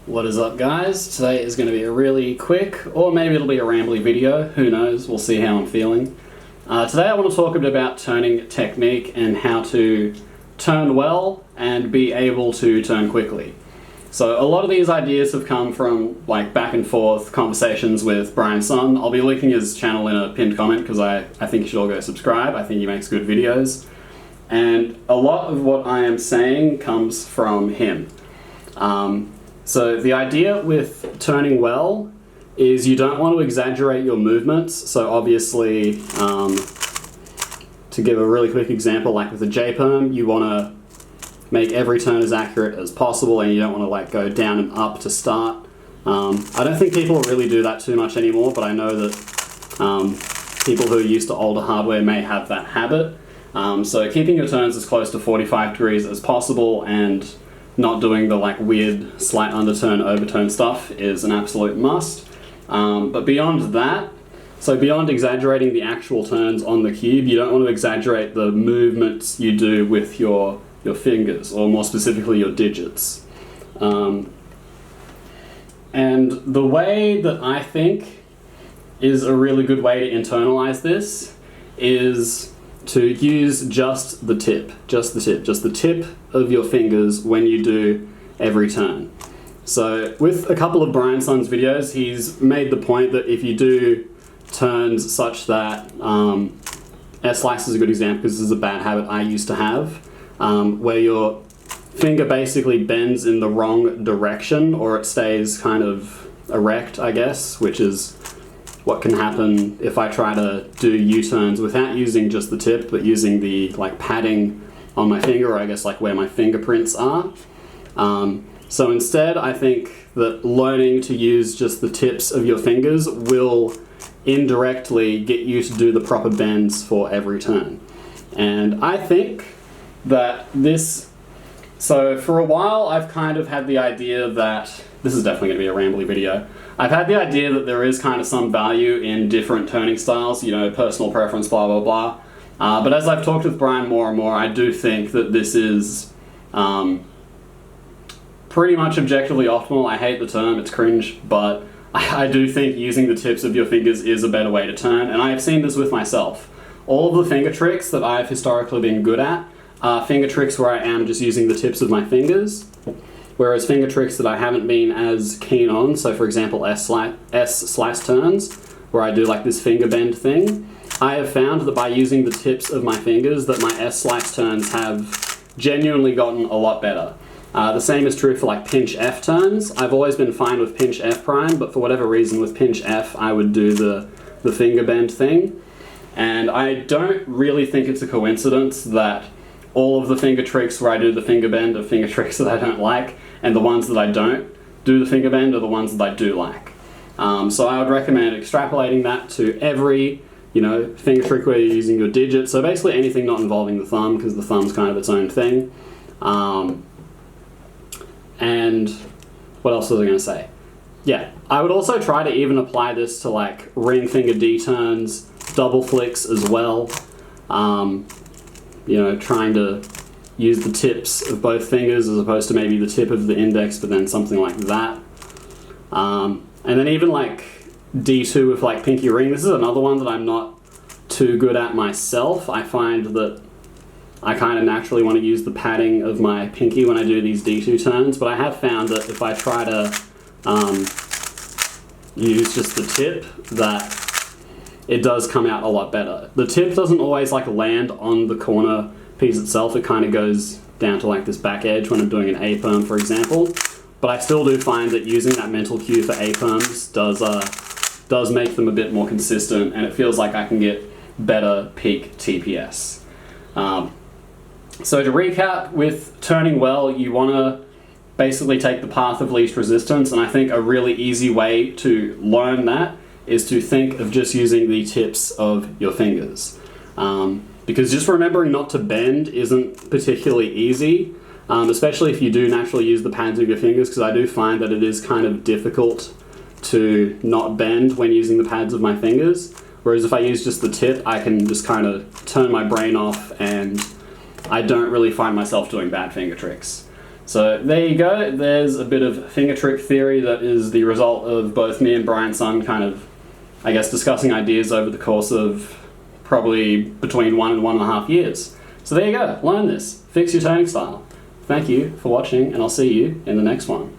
What is up, guys? Today is going to be a really quick, or maybe it'll be a rambly video, who knows, we'll see how I'm feeling. Today I want to talk a bit about turning technique and how to turn well and be able to turn quickly. So a lot of these ideas have come from like back and forth conversations with Brian's son. I'll be linking his channel in a pinned comment because I think you should all go subscribe. I think he makes good videos. And a lot of what I am saying comes from him. So the idea with turning well is you don't want to exaggerate your movements. So obviously, to give a really quick example, like with a J-perm, you want to make every turn as accurate as possible and you don't want to like go down and up to start. I don't think people really do that too much anymore, but I know that people who are used to older hardware may have that habit. So keeping your turns as close to 45 degrees as possible and not doing the like weird slight underturn, overturn stuff is an absolute must. But beyond that, so beyond exaggerating the actual turns on the cube, you don't want to exaggerate the movements you do with your fingers, or more specifically your digits. And the way that I think is a really good way to internalize this is to use just the tip of your fingers when you do every turn. So with a couple of Brian's son's videos, he's made the point that if you do turns such that, S-slice is a good example because this is a bad habit I used to have, where your finger basically bends in the wrong direction or it stays kind of erect, I guess, which is what can happen if I try to do U-turns without using just the tip, but using the like padding on my finger, or I guess like where my fingerprints are. So instead, I think that learning to use just the tips of your fingers will indirectly get you to do the proper bends for every turn. And I think that this, so for a while I've kind of had the idea that, this is definitely going to be a rambly video, I've had the idea that there is kind of some value in different turning styles, you know, personal preference, blah, blah, blah. But as I've talked with Brian more and more, I do think that this is pretty much objectively optimal. I hate the term, it's cringe, but I do think using the tips of your fingers is a better way to turn, and I have seen this with myself. All of the finger tricks that I've historically been good at are finger tricks where I am just using the tips of my fingers. Whereas finger tricks that I haven't been as keen on, so for example S-slice turns, where I do like this finger bend thing, I have found that by using the tips of my fingers that my S-slice turns have genuinely gotten a lot better. The same is true for like pinch F turns. I've always been fine with pinch F prime, but for whatever reason with pinch F I would do the finger bend thing. And I don't really think it's a coincidence that all of the finger tricks where I do the finger bend are finger tricks that I don't like, and the ones that I don't do the finger bend are the ones that I do like. So I would recommend extrapolating that to every, you know, finger trick where you're using your digit. So basically anything not involving the thumb, because the thumb's kind of its own thing. And what else was I going to say? Yeah, I would also try to even apply this to like ring finger D turns, double flicks as well. You know, trying to use the tips of both fingers as opposed to maybe the tip of the index, but then something like that. And then even like D2 with like pinky ring, this is another one that I'm not too good at myself. I find that I kind of naturally want to use the padding of my pinky when I do these D2 turns, but I have found that if I try to use just the tip, that it does come out a lot better. The tip doesn't always like land on the corner piece itself, it kind of goes down to like this back edge when I'm doing an A-perm, for example. But I still do find that using that mental cue for A-perms does make them a bit more consistent, and it feels like I can get better peak TPS. So to recap, with turning well, you want to basically take the path of least resistance, and I think a really easy way to learn that is to think of just using the tips of your fingers. Because just remembering not to bend isn't particularly easy, especially if you do naturally use the pads of your fingers, because I do find that it is kind of difficult to not bend when using the pads of my fingers. Whereas if I use just the tip, I can just kind of turn my brain off and I don't really find myself doing bad finger tricks. So there you go, there's a bit of finger trick theory that is the result of both me and Brian's son kind of, I guess, discussing ideas over the course of probably between 1 and 1.5 years. So there you go, learn this, fix your turning style. Thank you for watching, and I'll see you in the next one.